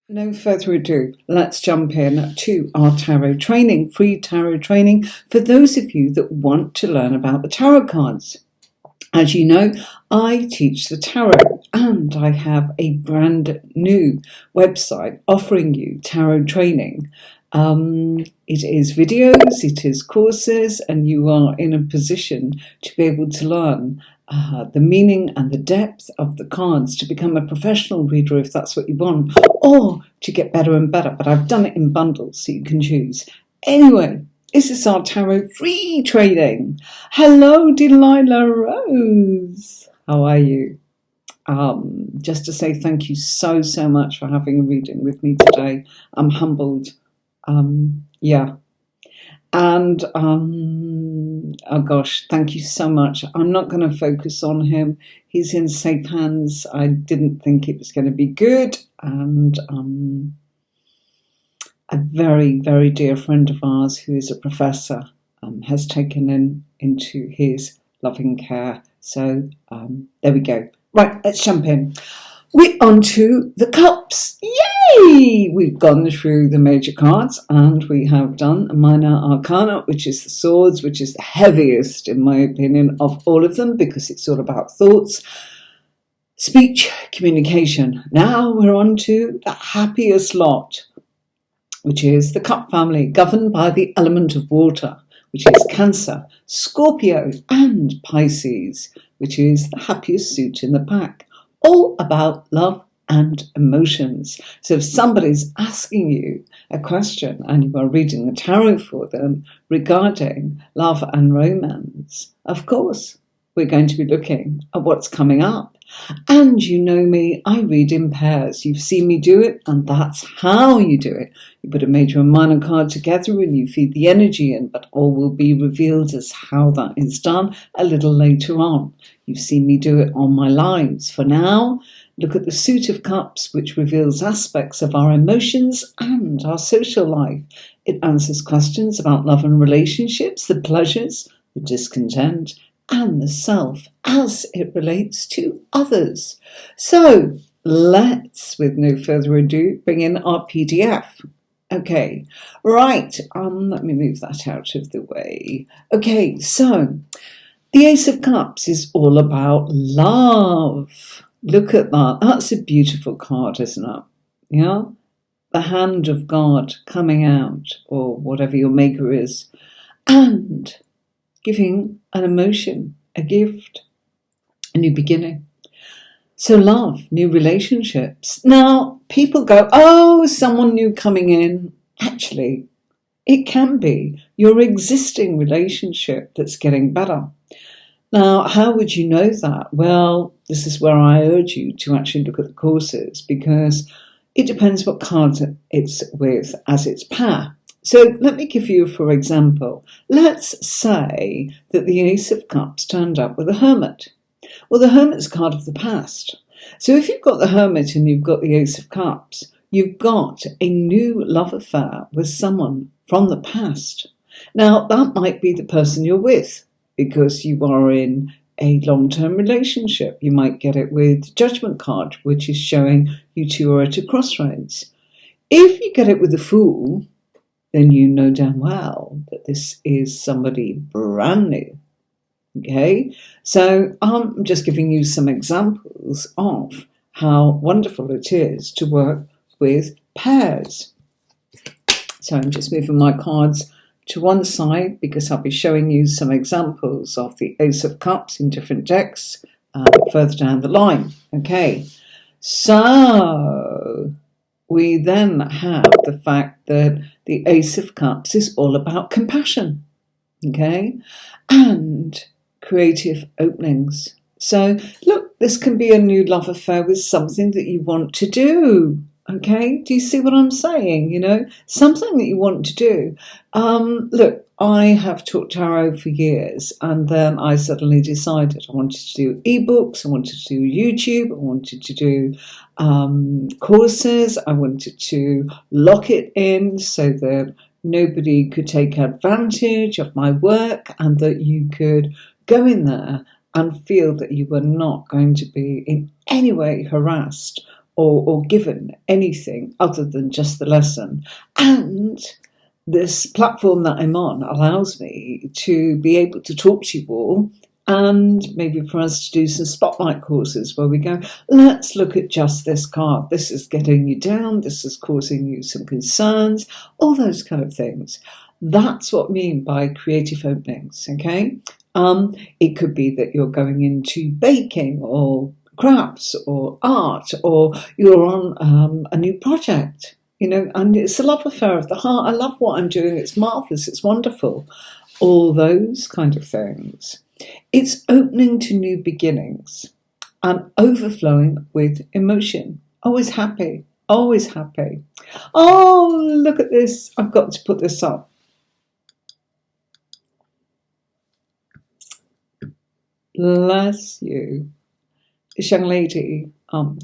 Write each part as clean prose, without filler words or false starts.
No further ado, let's jump in to our tarot training, free tarot training for those of you that want to learn about the tarot cards. As you know, I teach the tarot and I have a brand new website offering you tarot training. It is videos, it is courses, and you are in a position to be able to learn the meaning and the depth of the cards to become a professional reader if that's what you want, or to get better and better. But I've done it in bundles so you can choose. Anyway, this is our tarot free training. Hello, Delilah Rose. How are you? Just to say thank you so much for having a reading with me today. I'm humbled. Yeah. And, oh gosh, thank you so much. I'm not going to focus on him. He's in safe hands. I didn't think it was going to be good. And a very, very dear friend of ours who is a professor has taken him into his loving care. So there we go. Right, let's jump in. We're on to the cups. Yay! We've gone through the major cards and we have done a minor arcana, which is the swords, which is the heaviest, in my opinion, of all of them because it's all about thoughts, speech, communication. Now we're on to the happiest lot, which is the cup family, governed by the element of water, which is Cancer, Scorpio, and Pisces, which is the happiest suit in the pack. All about love and emotions. So if somebody's asking you a question and you are reading the tarot for them regarding love and romance, of course, we're going to be looking at what's coming up. And you know me, I read in pairs. You've seen me do it, and that's how you do it. You put a major and minor card together and you feed the energy in, but all will be revealed as how that is done a little later on. You've seen me do it on my lives. For now, look at the Suit of Cups, which reveals aspects of our emotions and our social life. It answers questions about love and relationships, the pleasures, the discontent, and the self as it relates to others. So let's, with no further ado, bring in our PDF. Okay, right, let me move that out of the way. Okay, so the Ace of Cups is all about love. Look at that. That's a beautiful card, isn't it? Yeah? The hand of God coming out, or whatever your maker is, and giving an emotion, a gift, a new beginning. So love, new relationships. Now, people go, oh, someone new coming in. Actually, it can be your existing relationship that's getting better. Now, how would you know that? Well, this is where I urge you to actually look at the courses because it depends what card it's with as its pair. So let me give you, for example, let's say that the Ace of Cups turned up with a Hermit. Well, the Hermit's a card of the past. So if you've got the Hermit and you've got the Ace of Cups, you've got a new love affair with someone from the past. Now, that might be the person you're with because you are in a long-term relationship. You might get it with the Judgment card, which is showing you two are at a crossroads. If you get it with the Fool, then you know damn well that this is somebody brand new. Okay, so I'm just giving you some examples of how wonderful it is to work with pairs. So I'm just moving my cards to one side because I'll be showing you some examples of the Ace of Cups in different decks further down the line. Okay, so we then have the fact that the Ace of Cups is all about compassion, okay, and creative openings. So look, this can be a new love affair with something that you want to do. Okay, do you see what I'm saying? You know, something that you want to do. Look, I have taught tarot for years, and then I suddenly decided I wanted to do ebooks, I wanted to do YouTube, I wanted to do courses, I wanted to lock it in so that nobody could take advantage of my work and that you could go in there and feel that you were not going to be in any way harassed or given anything other than just the lesson. And this platform that I'm on allows me to be able to talk to you all, and maybe for us to do some spotlight courses where we go, let's look at just this card. This is getting you down. This is causing you some concerns, all those kind of things. That's what I mean by creative openings, okay? It could be that you're going into baking or crafts or art, or you're on a new project, and it's a love affair of the heart. I love what I'm doing. It's marvellous. It's wonderful. All those kind of things. It's opening to new beginnings and overflowing with emotion. Always happy. Always happy. Oh, look at this. I've got to put this up. Bless you. This young lady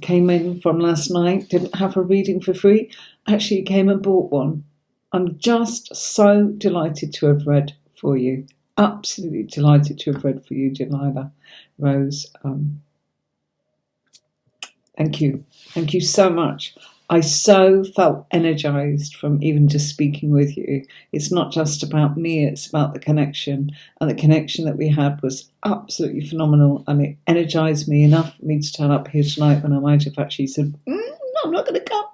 came in from last night, didn't have a reading for free, actually came and bought one. I'm just so delighted to have read for you. Absolutely delighted to have read for you, Delilah Rose. Thank you. Thank you so much. I so felt energized from even just speaking with you. It's not just about me, it's about the connection. And the connection that we had was absolutely phenomenal. And it energized me enough for me to turn up here tonight when I might have actually said, no, I'm not going to come.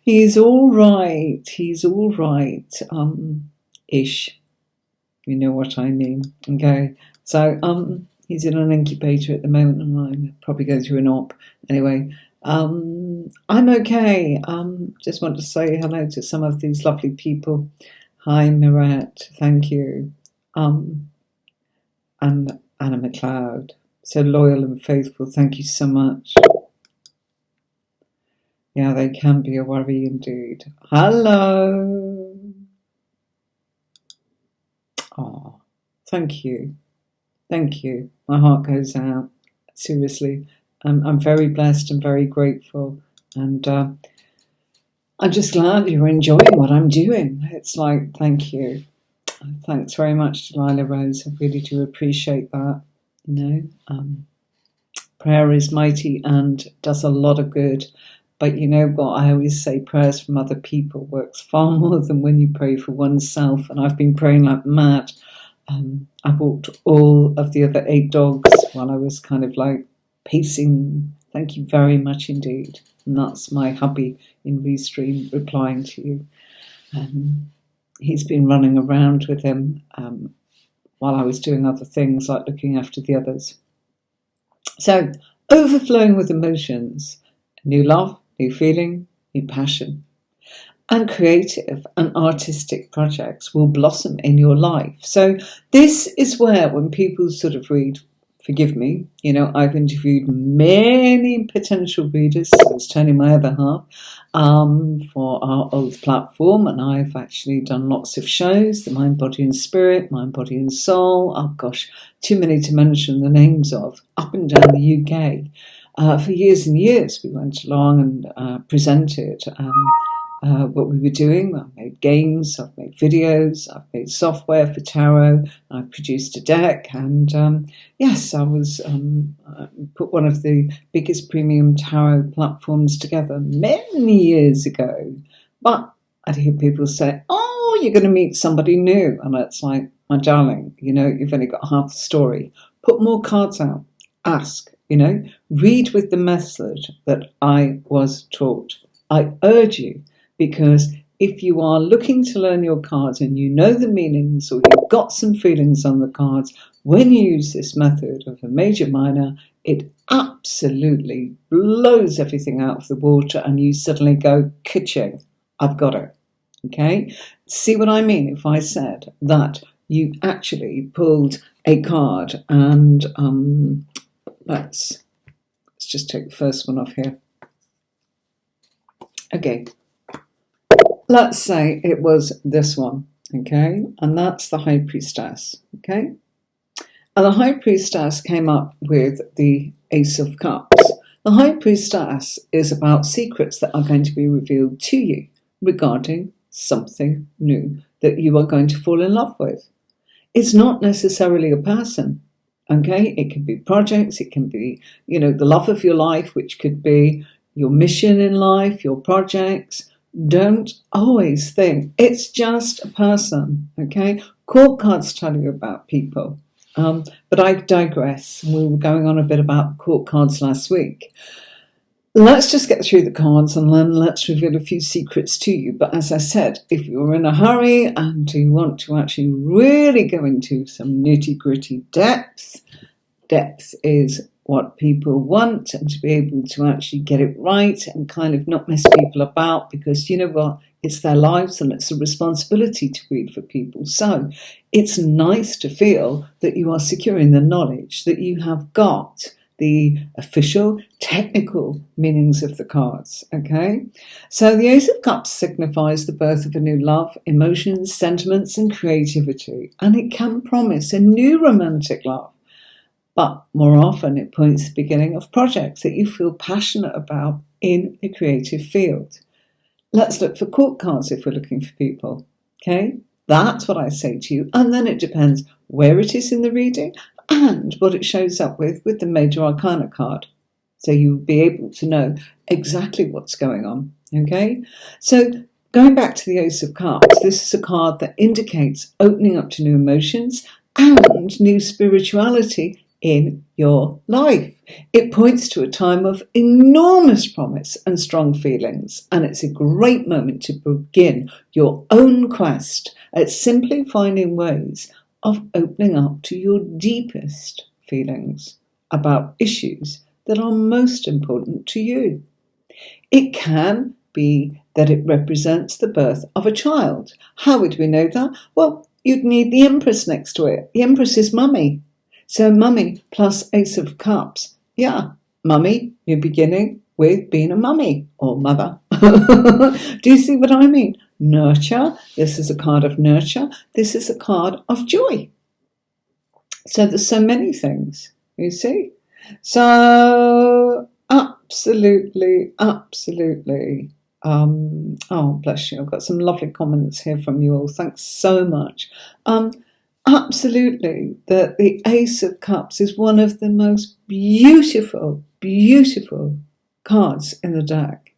He's all right. He's all right. Ish. You know what I mean. Okay. So he's in an incubator at the moment and I'm probably going through an op. Anyway. I'm okay. Just want to say hello to some of these lovely people. Hi, Mirette. Thank you. And Anna McLeod. So loyal and faithful. Thank you so much. Yeah, they can be a worry indeed. Hello. Oh, thank you. Thank you. My heart goes out. Seriously. I'm very blessed and very grateful, and I'm just glad you're enjoying what I'm doing. It's like, thank you. Thanks very much, Delilah Rose. I really do appreciate that. Prayer is mighty and does a lot of good. But you know what? I always say prayers from other people works far more than when you pray for oneself. And I've been praying like mad. I walked all of the other 8 dogs while I was kind of like pacing. Thank you very much indeed. And that's my hubby in Restream replying to you. He's been running around with him while I was doing other things like looking after the others. So, overflowing with emotions, new love, new feeling, new passion. And creative and artistic projects will blossom in your life. So this is where when people sort of read, forgive me, I've interviewed many potential readers, so I was turning my other half, for our old platform, and I've actually done lots of shows, the Mind, Body and Spirit, Mind, Body and Soul, oh gosh, too many to mention the names of, up and down the UK. For years and years we went along and presented what we were doing. I've made games, I've made videos, I've made software for tarot, I've produced a deck, and yes, I was put one of the biggest premium tarot platforms together many years ago. But I'd hear people say, oh, you're going to meet somebody new, and it's like, my darling, you've only got half the story. Put more cards out. Ask, read with the method that I was taught. I urge you, because if you are looking to learn your cards and you know the meanings or you've got some feelings on the cards, when you use this method of a major minor, it absolutely blows everything out of the water and you suddenly go, ka-ching, I've got it. Okay? See what I mean if I said that you actually pulled a card and let's just take the first one off here. Okay. Let's say it was this one, okay? And that's the High Priestess, okay? And the High Priestess came up with the Ace of Cups. The High Priestess is about secrets that are going to be revealed to you regarding something new that you are going to fall in love with. It's not necessarily a person, okay? It can be projects, it can be, the love of your life, which could be your mission in life, your projects. Don't always think it's just a person, okay? Court cards tell you about people. But I digress. We were going on a bit about court cards last week. Let's just get through the cards and then let's reveal a few secrets to you. But as I said, if you're in a hurry and you want to actually really go into some nitty-gritty depth is what people want, and to be able to actually get it right and kind of not mess people about, because you know what? It's their lives and it's a responsibility to read for people. So it's nice to feel that you are securing the knowledge, that you have got the official, technical meanings of the cards, okay? So the Ace of Cups signifies the birth of a new love, emotions, sentiments, and creativity, and it can promise a new romantic love. But more often it points to the beginning of projects that you feel passionate about in a creative field. Let's look for court cards if we're looking for people, okay? That's what I say to you, and then it depends where it is in the reading and what it shows up with the Major Arcana card. So you'll be able to know exactly what's going on, okay? So going back to the Ace of Cups, this is a card that indicates opening up to new emotions and new spirituality in your life. It points to a time of enormous promise and strong feelings, and it's a great moment to begin your own quest at simply finding ways of opening up to your deepest feelings about issues that are most important to you. It can be that it represents the birth of a child. How would we know that? Well, you'd need the Empress next to it. The Empress is mummy. So mummy plus Ace of Cups. Yeah, mummy, new beginning with being a mummy or mother. Do you see what I mean? Nurture. This is a card of nurture. This is a card of joy. So there's so many things, you see. So absolutely. Oh, bless you. I've got some lovely comments here from you all. Thanks so much. Absolutely, that the Ace of Cups is one of the most beautiful cards in the deck.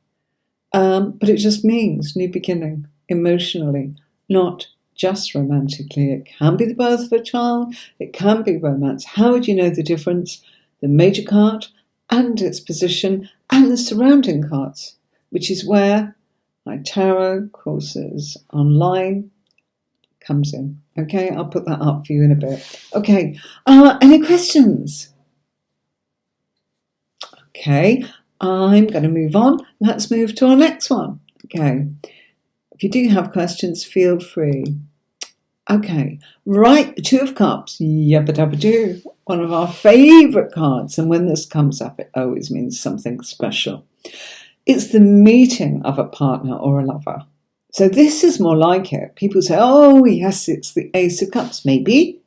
But it just means new beginning, emotionally, not just romantically. It can be the birth of a child, it can be romance. How would you know the difference? The Major card and its position and the surrounding cards, which is where my tarot courses online comes in. Okay, I'll put that up for you in a bit. Okay, any questions? Okay, I'm going to move on. Let's move to our next one. Okay, if you do have questions, feel free. Okay, right, the Two of Cups. Yabba dabba doo. One of our favourite cards, and when this comes up, it always means something special. It's the meeting of a partner or a lover. So this is more like it. People say, oh, yes, it's the Ace of Cups. Maybe,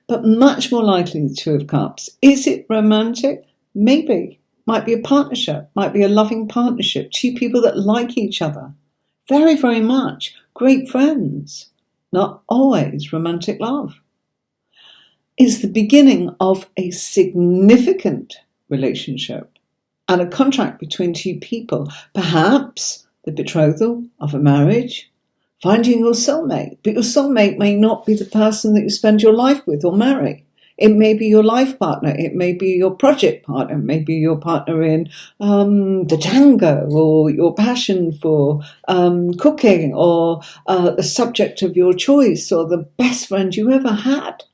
but much more likely the Two of Cups. Is it romantic? Maybe. Might be a partnership. Might be a loving partnership. Two people that like each other. Very, very much. Great friends. Not always romantic love. It's the beginning of a significant relationship and a contract between two people. Perhaps the betrothal of a marriage, finding your soulmate. But your soulmate may not be the person that you spend your life with or marry. It may be your life partner. It may be your project partner. It may be your partner in the tango, or your passion for cooking, or the subject of your choice, or the best friend you ever had.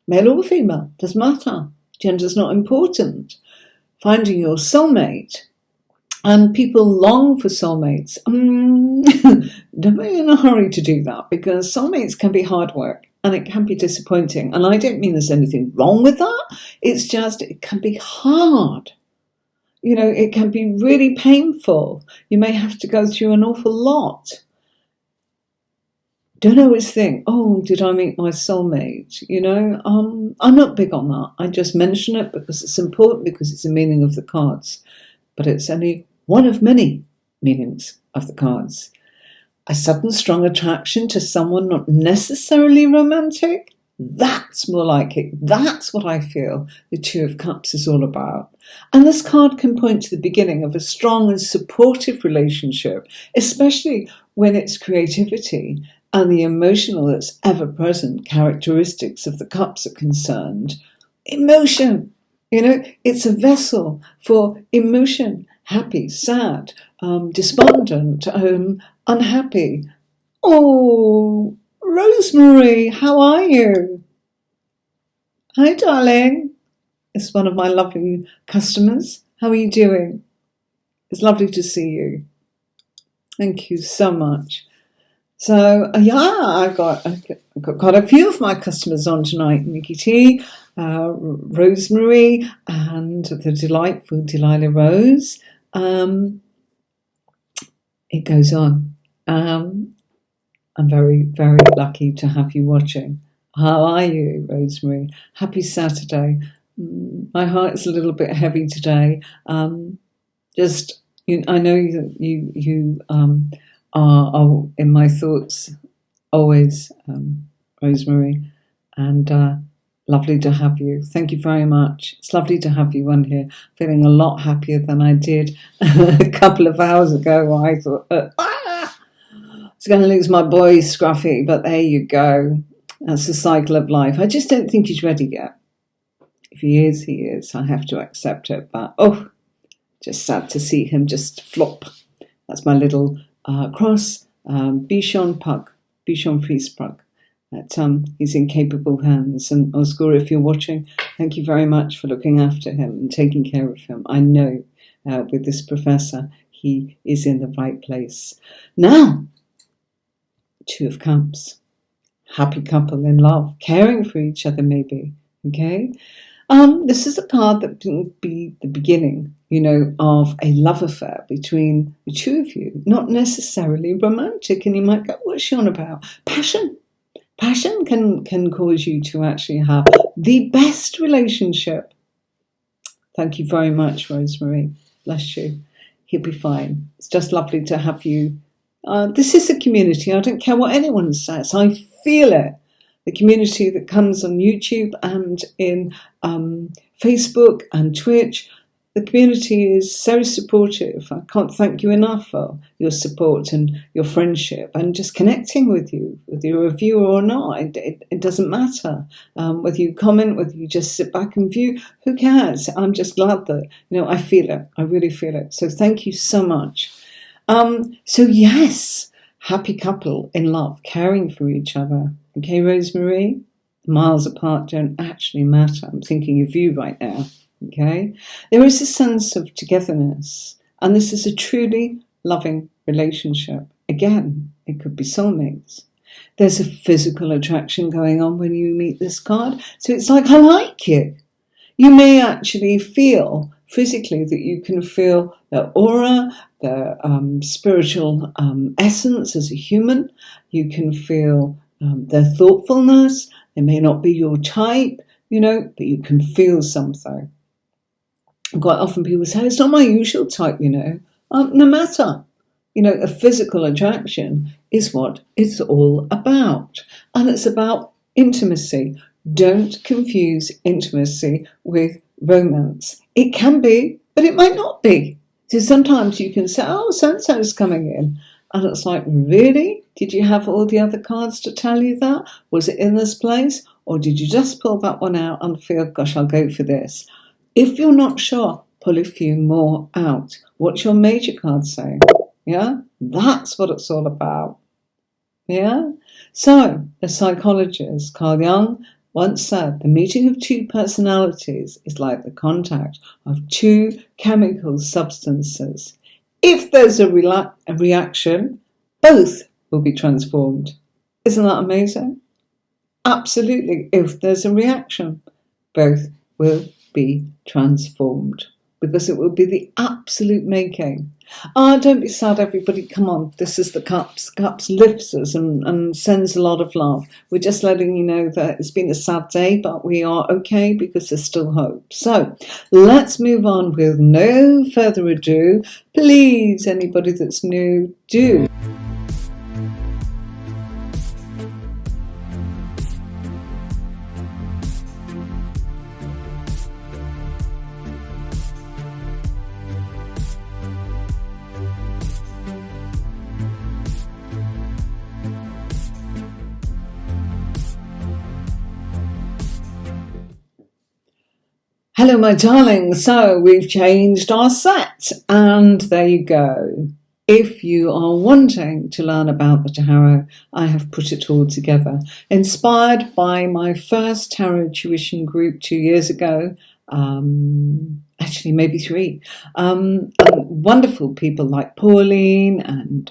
Male or female, doesn't matter. Gender's not important. Finding your soulmate. And people long for soulmates. Don't be in a hurry to do that, because soulmates can be hard work and it can be disappointing. And I don't mean there's anything wrong with that. It's just it can be hard. You know, it can be really painful. You may have to go through an awful lot. Don't always think, oh, did I meet my soulmate? You know, I'm not big on that. I just mention it because it's important, because it's the meaning of the cards. But it's only one of many meanings of the cards. A sudden strong attraction to someone not necessarily romantic, That's more like it. That's what I feel the Two of Cups is all about. And this card can point to the beginning of a strong and supportive relationship, especially when it's creativity and the emotional that's ever-present characteristics of the cups are concerned. Emotion, it's a vessel for emotion. Happy, sad, despondent, unhappy. Oh, Rosemary, how are you? Hi, darling. It's one of my lovely customers. How are you doing? It's lovely to see you. Thank you so much. So, I've got a few of my customers on tonight. Nikki T, Rosemary, and the delightful Delilah Rose. It goes on. I'm very, very lucky to have you watching. How are you, Rosemary? Happy Saturday. My heart is a little bit heavy today. I know you are in my thoughts always, Rosemary, and lovely to have you. Thank you very much. It's lovely to have you on here. Feeling a lot happier than I did a couple of hours ago. I thought, I was going to lose my boy, Scruffy, but there you go. That's the cycle of life. I just don't think he's ready yet. If he is, he is. I have to accept it. But, just sad to see him just flop. That's my little cross, Bichon Pug, Bichon Frise Pug. He's in capable hands. And Oscar, if you're watching, thank you very much for looking after him and taking care of him. I know with this professor, he is in the right place. Now, Two of Cups. Happy couple in love, caring for each other maybe, okay? This is a card that can be the beginning, of a love affair between the two of you, not necessarily romantic. And you might go, what's she on about? Passion. Passion can cause you to actually have the best relationship. Thank you very much, Rosemary. Bless you. He'll be fine. It's just lovely to have you. This is a community. I don't care what anyone says. I feel it. The community that comes on YouTube and in Facebook and Twitch. The community is so supportive. I can't thank you enough for your support and your friendship and just connecting with you, whether you're a viewer or not. It doesn't matter. Whether you comment, whether you just sit back and view, who cares? I'm just glad that, I feel it. I really feel it. So thank you so much. So yes, happy couple in love, caring for each other. Okay, Rosemary? Miles apart don't actually matter. I'm thinking of you right now. Okay? There is a sense of togetherness, and this is a truly loving relationship. Again, it could be soulmates. There's a physical attraction going on when you meet this card. So it's like, I like you. You may actually feel physically that you can feel their aura, their spiritual essence as a human. You can feel their thoughtfulness. They may not be your type, but you can feel something. Quite often people say, it's not my usual type, no matter. A physical attraction is what it's all about. And it's about intimacy. Don't confuse intimacy with romance. It can be, but it might not be. So sometimes you can say, so-and-so's coming in. And it's like, really? Did you have all the other cards to tell you that? Was it in this place? Or did you just pull that one out and feel, gosh, I'll go for this? If you're not sure, pull a few more out. What's your major card saying? Yeah? That's what it's all about. Yeah? So, the psychologist Carl Jung once said, the meeting of two personalities is like the contact of two chemical substances. If there's a reaction, both will be transformed. Isn't that amazing? Absolutely. If there's a reaction, both will be transformed, because it will be the absolute making. Don't be sad, everybody. Come on. This is the Cups. Cups lifts us and sends a lot of love. We're just letting you know that it's been a sad day, but we are okay because there's still hope. So let's move on with no further ado. Please, anybody that's new, do. Hello, my darling. So we've changed our set, and there you go. If you are wanting to learn about the tarot, I have put it all together. Inspired by my first tarot tuition group 2 years ago, actually maybe 3. And wonderful people like Pauline and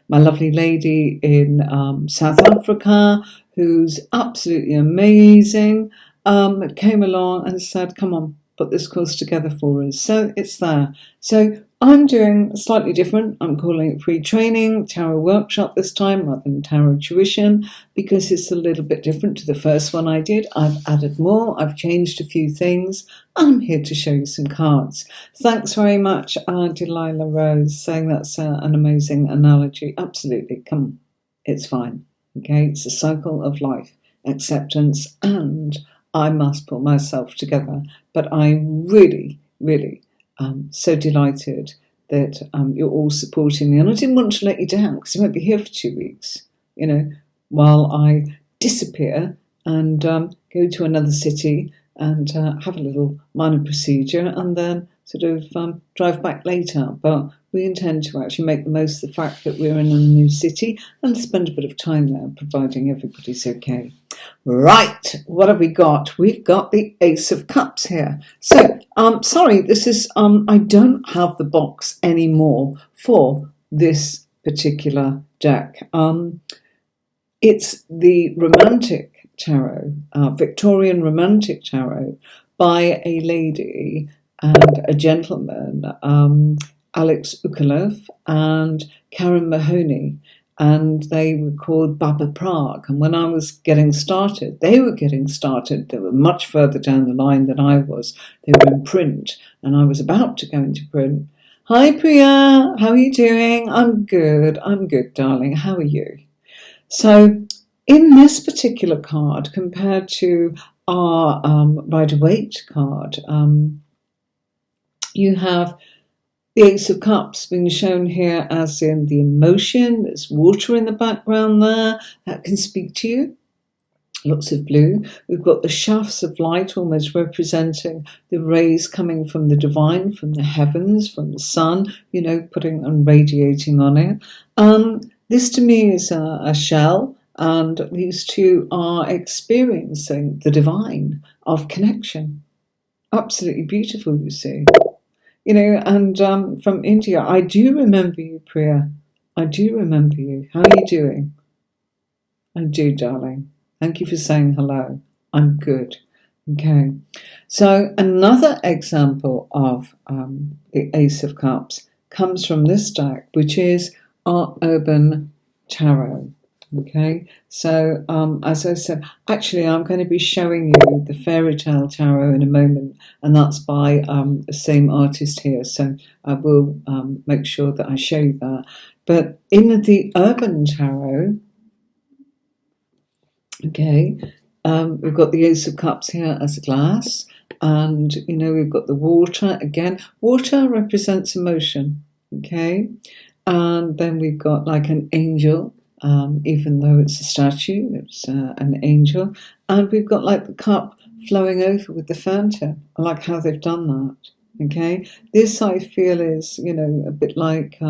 my lovely lady in South Africa, who's absolutely amazing, came along and said, come on, put this course together for us. So it's there. So I'm doing slightly different. I'm calling it free training, tarot workshop this time rather than tarot tuition, because it's a little bit different to the first one I did. I've added more, I've changed a few things, and I'm here to show you some cards. Thanks very much, Delilah Rose, saying that's an amazing analogy. Absolutely, come on, it's fine. Okay, it's a cycle of life, acceptance, and I must pull myself together. But I'm really, really so delighted that you're all supporting me. And I didn't want to let you down because I won't be here for 2 weeks, while I disappear and go to another city and have a little minor procedure and then sort of drive back later. But we intend to actually make the most of the fact that we're in a new city and spend a bit of time there, providing everybody's okay. Right, what have we got? We've got the Ace of Cups here. So, sorry, this is, I don't have the box anymore for this particular deck. It's the Romantic Tarot, Victorian Romantic Tarot, by a lady and a gentleman, Alex Ukalev and Karen Mahony. And they were called Baba Prague. And when I was getting started, they were much further down the line than I was. They were in print, and I was about to go into print. Hi, Priya. How are you doing? I'm good, darling. How are you? So in this particular card, compared to our Rider-Waite card, you have the Ace of Cups being shown here as in the emotion. There's water in the background there that can speak to you. Lots of blue. We've got the shafts of light almost representing the rays coming from the divine, from the heavens, from the sun, putting and radiating on it. This to me is a shell, and these two are experiencing the divine of connection. Absolutely beautiful, you see. And from India, I do remember you, Priya. I do remember you. How are you doing? I do, darling. Thank you for saying hello. I'm good. Okay. So another example of the Ace of Cups comes from this deck, which is our Urban Tarot. Okay, so as I said, actually I'm going to be showing you the Fairytale Tarot in a moment, and that's by the same artist here, so I will make sure that I show you that. But in the Urban Tarot, okay, we've got the Ace of Cups here as a glass, and we've got the water again. Water represents emotion, okay, and then we've got like an angel. Even though it's a statue, it's an angel. And we've got like the cup flowing over with the fountain. I like how they've done that. Okay, this I feel is, a bit like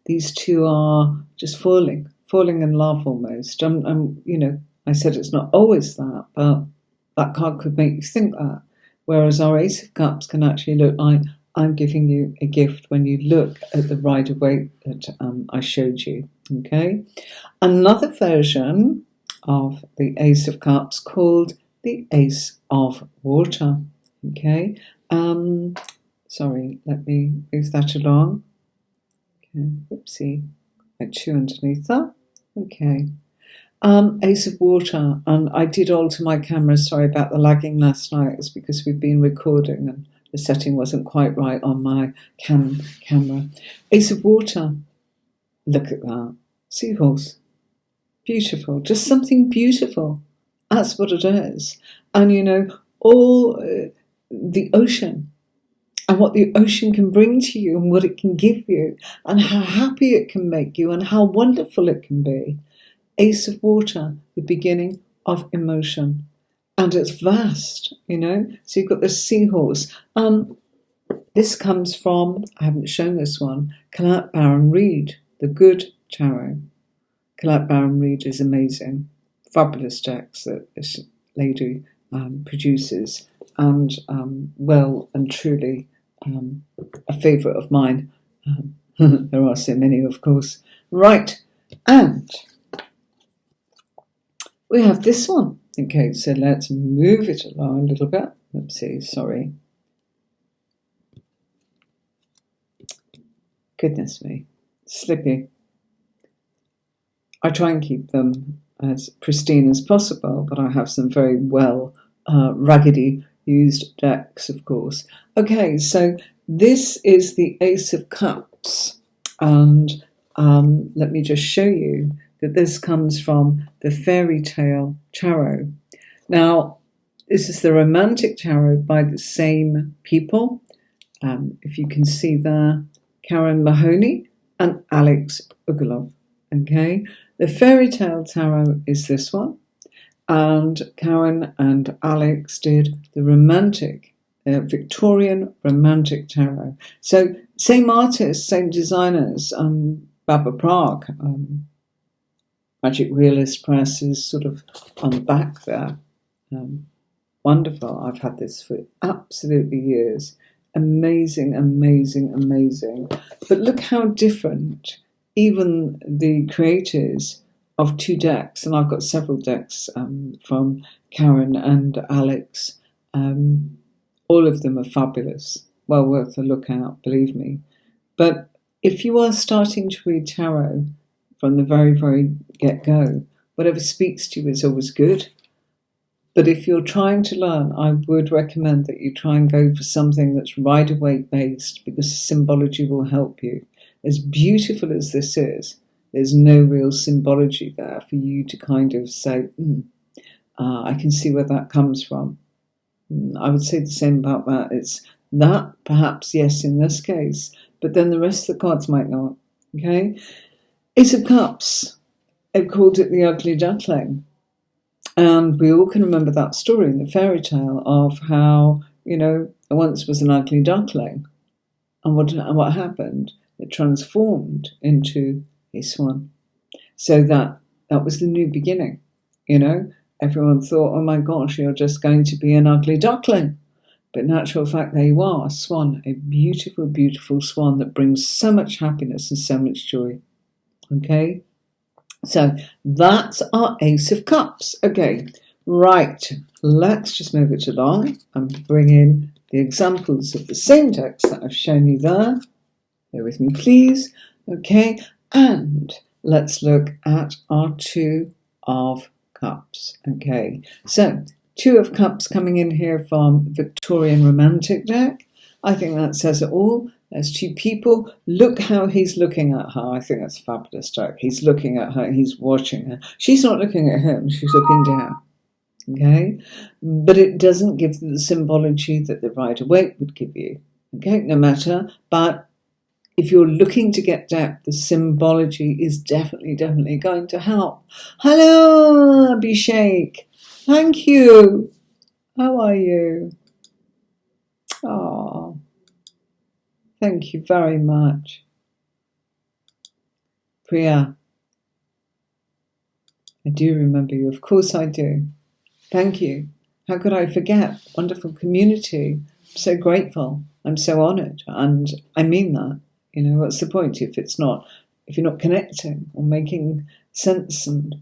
these two are just falling in love almost. I said it's not always that, but that card could make you think that. Whereas our Ace of Cups can actually look like I'm giving you a gift when you look at the Rider-Waite that I showed you. Okay, another version of the Ace of Cups called the Ace of Water. Okay, sorry, let me move that along. Okay, whoopsie, got 2 underneath that. Okay, Ace of Water, and I did alter my camera. Sorry about the lagging last night. It's because we've been recording and the setting wasn't quite right on my camera. Ace of Water. Look at that. Seahorse. Beautiful. Just something beautiful. That's what it is. And all the ocean and what the ocean can bring to you and what it can give you and how happy it can make you and how wonderful it can be. Ace of Water, the beginning of emotion. and it's vast, you know. So you've got the seahorse. This comes from, I haven't shown this one, Colette Reid, the Good Tarot. Colette Reid is amazing. Fabulous decks that this lady produces, and well and truly a favourite of mine. There are so many, of course. Right, and we have this one. Okay, so let's move it along a little bit. Let's see, sorry. Goodness me, slippy. I try and keep them as pristine as possible, but I have some very well raggedy used decks, of course. Okay, so this is the Ace of Cups, and let me just show you that this comes from the Fairytale Tarot. Now, this is the Romantic Tarot by the same people. If you can see there, Karen Mahony and Alex Ugalov. Okay, the Fairytale Tarot is this one, and Karen and Alex did the Victorian Romantic Tarot. So same artists, same designers. Baba Prague, Magic Realist Press is sort of on the back there. Wonderful. I've had this for absolutely years. Amazing, amazing, amazing. But look how different even the creators of two decks, and I've got several decks from Karen and Alex. All of them are fabulous. Well worth a look out, believe me. But if you are starting to read tarot from the very, very get-go, whatever speaks to you is always good. But if you're trying to learn, I would recommend that you try and go for something that's Rider-Waite based, because symbology will help you. As beautiful as this is, there's no real symbology there for you to kind of say, I can see where that comes from. I would say the same about that. It's that, perhaps, yes, in this case, but then the rest of the cards might not. Okay? Ace of Cups. They've called it the Ugly Duckling. And we all can remember that story in the fairy tale of how, there once was an ugly duckling. And what happened? It transformed into a swan. So that was the new beginning. Everyone thought, oh my gosh, you're just going to be an ugly duckling. But in actual fact, there you are, a swan, a beautiful, beautiful swan that brings so much happiness and so much joy. Okay? So that's our Ace of Cups. Okay, right. Let's just move it along and bring in the examples of the same decks that I've shown you there. Bear with me, please. Okay, and let's look at our Two of Cups. Okay, so Two of Cups coming in here from Victorian Romantic deck. I think that says it all. There's two people. Look how he's looking at her. I think that's fabulous, Jack. He's looking at her. He's watching her. She's not looking at him. She's looking down. Okay? But it doesn't give the symbology that the Rider-Waite would give you. Okay? No matter. But if you're looking to get depth, the symbology is definitely going to help. Hello, Abhishek. Thank you. How are you? Oh. Thank you very much. Priya, I do remember you. Of course I do. Thank you. How could I forget? Wonderful community. I'm so grateful. I'm so honoured. And I mean that. What's the point if you're not connecting or making sense, and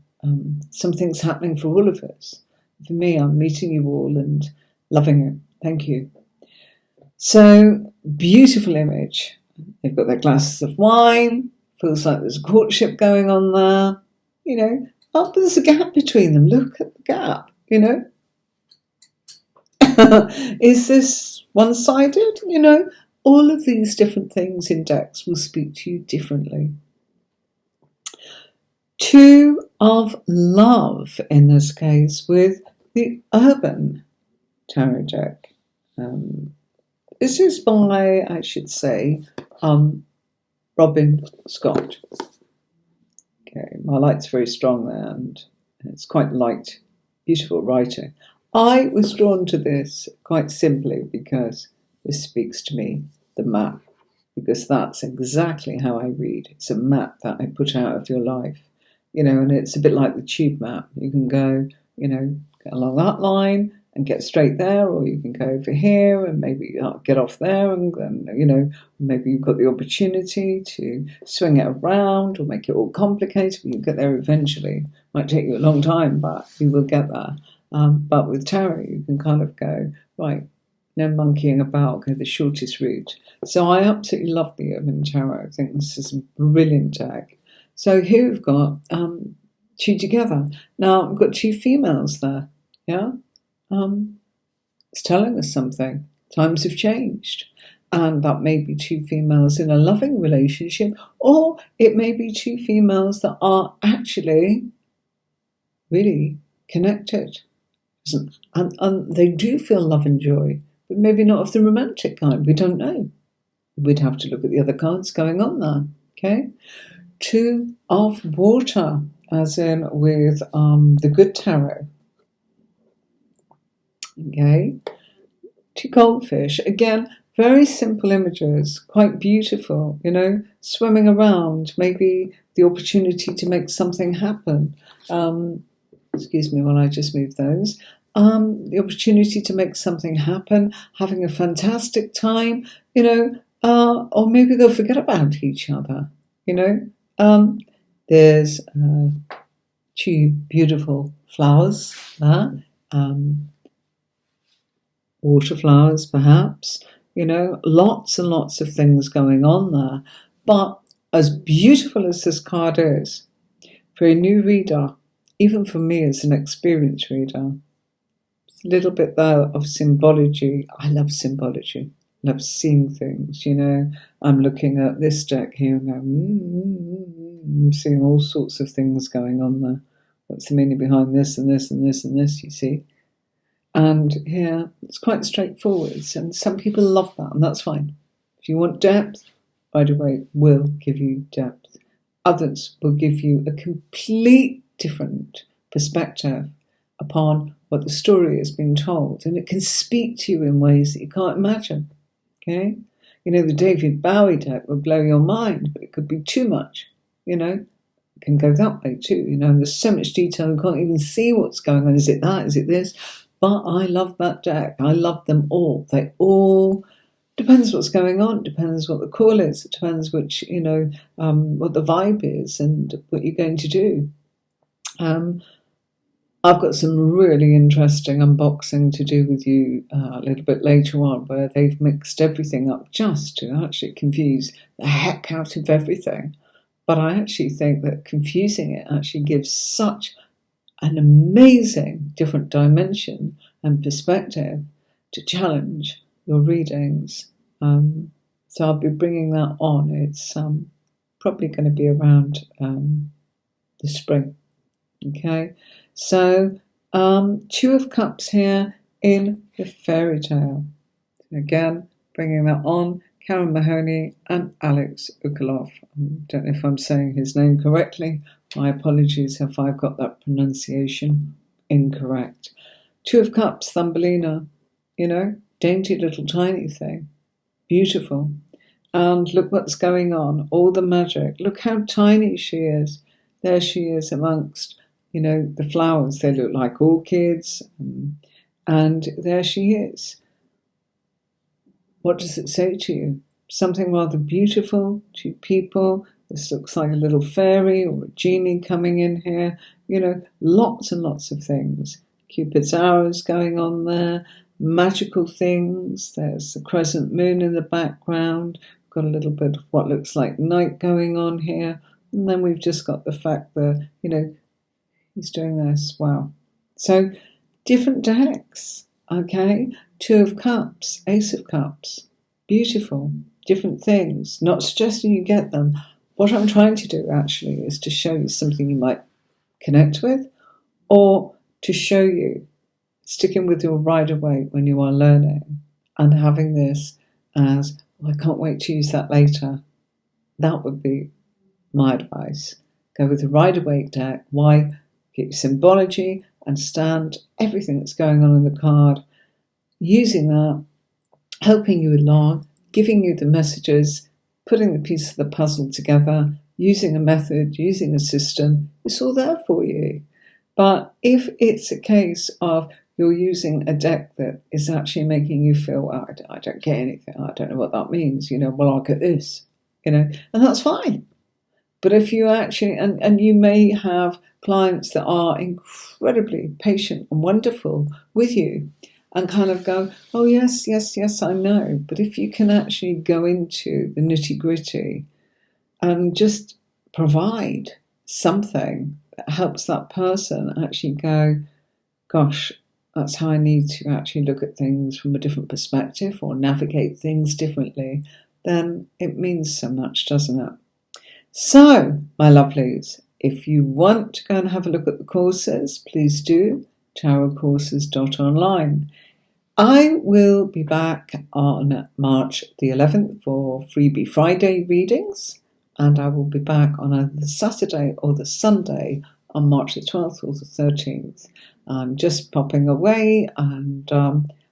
something's happening for all of us. For me, I'm meeting you all and loving it. Thank you. So, beautiful image. They've got their glasses of wine. Feels like there's a courtship going on there. But there's a gap between them. Look at the gap, Is this one-sided? All of these different things in decks will speak to you differently. Two of Love, in this case, with the Urban Tarot deck. This is by, I should say, Robin Scott. Okay, my light's very strong there, and it's quite light, beautiful writing. I was drawn to this quite simply because this speaks to me, the map, because that's exactly how I read. It's a map that I put out of your life, and it's a bit like the tube map. You can go, get along that line and get straight there, or you can go over here and maybe get off there, and maybe you've got the opportunity to swing it around or make it all complicated, but you'll get there eventually. Might take you a long time, but you will get there. But with tarot, you can kind of go, right, no monkeying about, go the shortest route. So I absolutely love the Urban Tarot. I think this is a brilliant deck. So here we've got two together. Now, I've got two females there, yeah? It's telling us something. Times have changed. And that may be two females in a loving relationship, or it may be two females that are actually really connected. And they do feel love and joy, but maybe not of the romantic kind. We don't know. We'd have to look at the other cards going on there, okay? Two of water, as in with the good tarot. Okay, two goldfish. Again, very simple images, quite beautiful, swimming around, maybe the opportunity to make something happen. Excuse me while I just move those. The opportunity to make something happen, having a fantastic time, or maybe they'll forget about each other, There's two beautiful flowers there. Water flowers, perhaps, lots and lots of things going on there. But as beautiful as this card is, for a new reader, even for me as an experienced reader, it's a little bit there of symbology. I love symbology. I love seeing things, I'm looking at this deck here and going, I'm seeing all sorts of things going on there. What's the meaning behind this and this and this and this, you see? And here, it's quite straightforward, and some people love that, and that's fine. If you want depth, Rider-Waite will give you depth. Others will give you a complete different perspective upon what the story is being told, and it can speak to you in ways that you can't imagine, okay? The David Bowie deck will blow your mind, but it could be too much, It can go that way too, and there's so much detail, you can't even see what's going on. Is it that? Is it this? But I love that deck. I love them all. They all, depends what's going on, depends what the call is, it depends which, what the vibe is and what you're going to do. I've got some really interesting unboxing to do with you a little bit later on, where they've mixed everything up just to actually confuse the heck out of everything. But I actually think that confusing it actually gives such an amazing different dimension and perspective to challenge your readings. So I'll be bringing that on. It's probably going to be around the spring. Okay, so Two of Cups here in the Fairytale. Again, bringing that on. Karen Mahony and Alex Ukaloff. I don't know if I'm saying his name correctly. My apologies if I've got that pronunciation incorrect. Two of Cups, Thumbelina, dainty little tiny thing. Beautiful. And look what's going on, all the magic. Look how tiny she is. There she is amongst, the flowers. They look like orchids. And there she is. What does it say to you? Something rather beautiful to people. This looks like a little fairy or a genie coming in here. Lots and lots of things. Cupid's arrows going on there. Magical things. There's the crescent moon in the background. Got a little bit of what looks like night going on here. And then we've just got the fact that, he's doing this. Wow. So different decks. Okay. Two of Cups, Ace of Cups. Beautiful. Different things. Not suggesting you get them. What I'm trying to do actually is to show you something you might connect with, or to show you sticking with your Rider-Waite when you are learning and having this as, I can't wait to use that later. That would be my advice. Go with the Rider-Waite deck. Why? get your symbology, understand everything that's going on in the card, using that, helping you along, giving you the messages, putting the piece of the puzzle together, using a method, using a system. It's all there for you. But if it's a case of you're using a deck that is actually making you feel, oh, I don't get anything, I don't know what that means, well, I'll get this, and that's fine. But if you actually, and you may have clients that are incredibly patient and wonderful with you and kind of go, oh, yes, I know. But if you can actually go into the nitty gritty and just provide something that helps that person actually go, gosh, that's how I need to actually look at things from a different perspective or navigate things differently, then it means so much, doesn't it? So, my lovelies, if you want to go and have a look at the courses, please do, tarotcourses.online. I will be back on March the 11th for Freebie Friday readings, and I will be back on either the Saturday or the Sunday on March the 12th or the 13th. I'm just popping away, and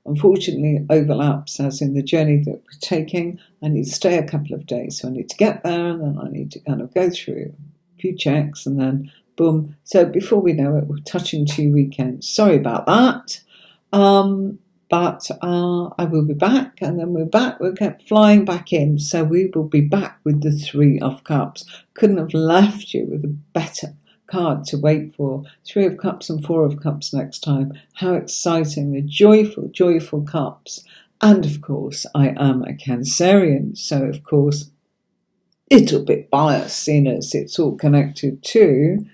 unfortunately overlaps as in the journey that we're taking. I need to stay a couple of days, so I need to get there, and then I need to kind of go through a few checks, and then boom. So before we know it, we're touching 2 weekends. Sorry about that. But I will be back, and then we'll get flying back in. So we will be back with the 3 of Cups. Couldn't have left you with a better card to wait for. 3 of Cups and 4 of Cups next time. How exciting. The joyful cups. And of course, I am a Cancerian. So of course, little bit biased, seeing as it's all connected to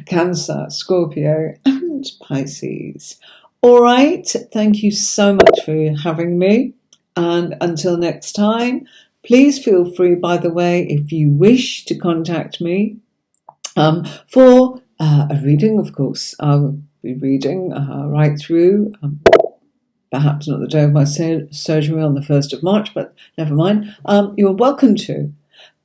Cancer, Scorpio, and Pisces. All right, thank you so much for having me. And until next time, please feel free, by the way, if you wish to contact me for a reading, of course. I'll be reading right through, perhaps not the day of my surgery on the 1st of March, but never mind. You're welcome to.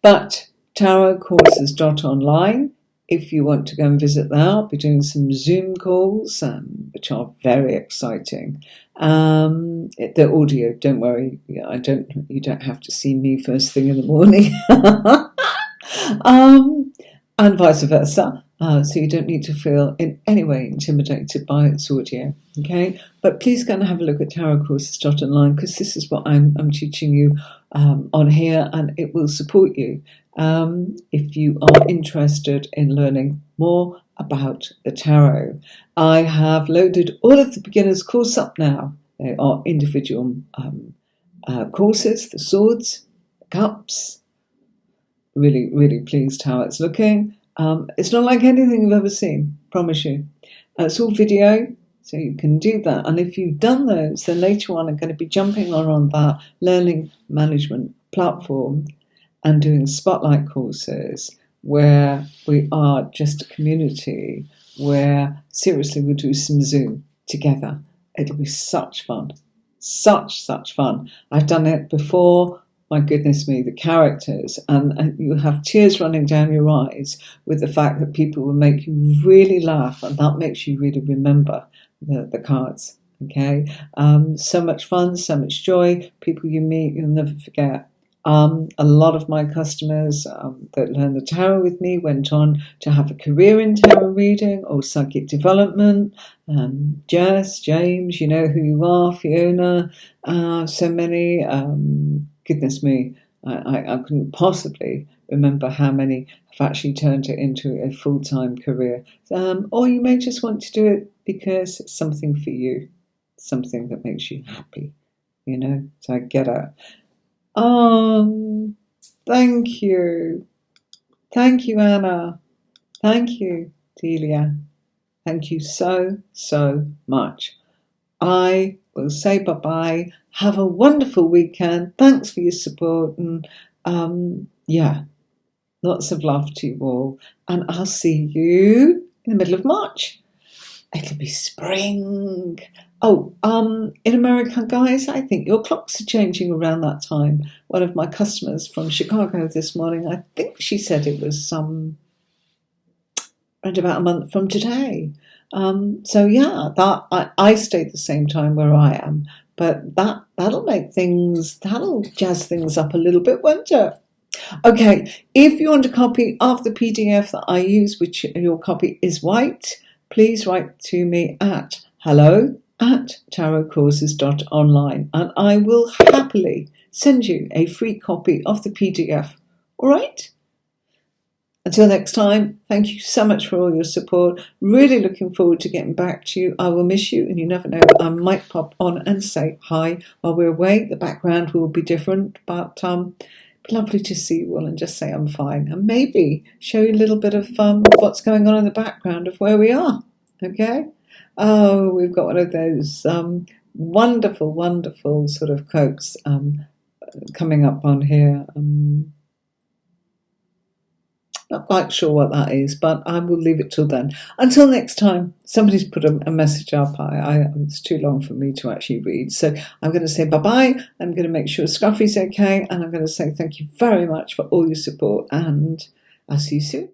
But tarotcourses.online, if you want to go and visit there, I'll be doing some Zoom calls, which are very exciting. The audio, don't worry, you don't have to see me first thing in the morning. And vice versa. So you don't need to feel in any way intimidated by its audio. Okay, but please go and have a look at tarotcourses.online, because this is what I'm teaching you on here, and it will support you if you are interested in learning more about the tarot. I have loaded all of the beginners course up now. They are individual courses, the swords, the cups. Really, really pleased how it's looking. It's not like anything you've ever seen, promise you. It's all video, so you can do that. And if you've done those, then later on I'm going to be jumping on that learning management platform and doing spotlight courses where we are just a community, where seriously we'll do some Zoom together. It'll be such fun. Such fun. I've done it before. My goodness me, the characters, and you have tears running down your eyes with the fact that people will make you really laugh, and that makes you really remember the cards. Okay, so much fun, so much joy. People you meet, you'll never forget. A lot of my customers that learned the tarot with me went on to have a career in tarot reading or psychic development. Jess, James, you know who you are, Fiona, so many. Goodness me, I couldn't possibly remember how many have actually turned it into a full-time career. Or you may just want to do it because it's something for you, something that makes you happy, so I get it. Thank you. Thank you, Anna. Thank you, Delia. Thank you so much. I will say bye-bye. Have a wonderful weekend. Thanks for your support. And lots of love to you all. And I'll see you in the middle of March. It'll be spring. Oh, in America, guys, I think your clocks are changing around that time. One of my customers from Chicago this morning, I think she said it was around about a month from today. So yeah, that I stayed the same time where I am, but that'll jazz things up a little bit, won't it? Okay, if you want a copy of the PDF that I use, which your copy is white, please write to me at hello@tarotcourses.online and I will happily send you a free copy of the PDF. All right? Until next time, thank you so much for all your support. Really looking forward to getting back to you. I will miss you, and you never know, I might pop on and say hi while we're away. The background will be different, but lovely to see you all and just say I'm fine. And maybe show you a little bit of what's going on in the background of where we are. Okay? Oh, we've got one of those wonderful, wonderful sort of quotes coming up on here. Not quite sure what that is, but I will leave it till then. Until next time, somebody's put a message up. It's too long for me to actually read. So I'm going to say bye-bye. I'm going to make sure Scruffy's okay. And I'm going to say thank you very much for all your support. And I'll see you soon.